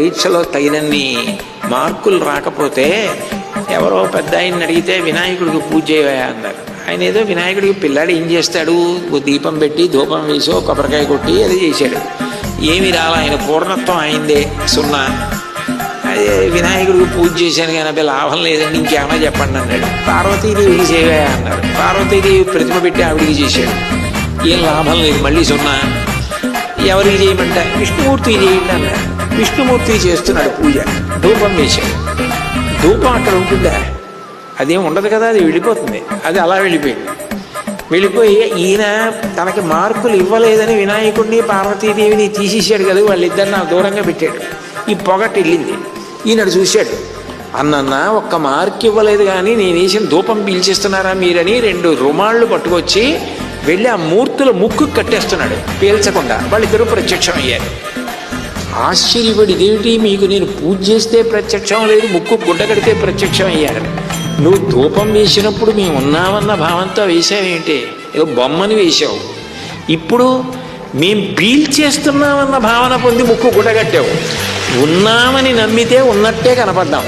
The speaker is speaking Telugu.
పరీక్షలో తగినన్ని మార్కులు రాకపోతే ఎవరో పెద్ద ఆయన్ని అడిగితే వినాయకుడికి పూజ చేయవా అన్నారు. ఆయన ఏదో వినాయకుడికి పిల్లాడు ఏం చేస్తాడు, ఓ దీపం పెట్టి ధూపం వేసో కొబ్బరికాయ కొట్టి అది చేశాడు. ఏమి రాలా, ఆయన పూర్ణత్వం అయిందే 0. అదే వినాయకుడికి పూజ చేశాను కానీ లాభం లేదండి, ఇంకేమో చెప్పండి అన్నాడు. పార్వతీదేవికి చేయవా అన్నారు. పార్వతీదేవి ప్రతిమ పెట్టి ఆవిడికి చేశాడు. ఏం లాభం లేదు, మళ్ళీ 0. ఎవరికి చేయమంట, విష్ణుమూర్తికి చేయండి అన్నాడు. విష్ణుమూర్తికి చేస్తున్నాడు పూజ, ధూపం వేశాడు. ధూపం అక్కడ ఉంటుందా? అదేం ఉండదు కదా, అది వెళ్ళిపోతుంది. అది అలా వెళ్ళిపోయి ఈయన తనకి మార్కులు ఇవ్వలేదని వినాయకుడిని పార్వతీదేవిని తీసేసాడు కదా, వాళ్ళిద్దరిని దూరంగా పెట్టాడు. ఈ పొగట్టు వెళ్ళింది. ఈయనడు చూశాడు, అన్న ఒక్క మార్క్ ఇవ్వలేదు కానీ నేను వేసిన ధూపం పీల్చేస్తున్నారా మీరని 2 రుమాళ్ళు పట్టుకొచ్చి వెళ్ళి ఆ మూర్తుల ముక్కు కట్టేస్తున్నాడు పీల్చకుండా. వాళ్ళిద్దరూ ప్రత్యక్షం అయ్యారు. ఆశ్చర్యపడి, ఇదేమిటి మీకు నేను పూజ చేస్తే ప్రత్యక్షం లేదు, ముక్కు గుడ్డ కడితే ప్రత్యక్షం అయ్యారు. నువ్వు ధూపం వేసినప్పుడు మేము ఉన్నామన్న భావంతో వేసావేంటి, ఏదో బొమ్మని వేసావు. ఇప్పుడు మేం పీల్చేస్తున్నామన్న భావన పొంది ముక్కు గుడ్డ కట్టావు. ఉన్నామని నమ్మితే ఉన్నట్టే కనపడ్డాం.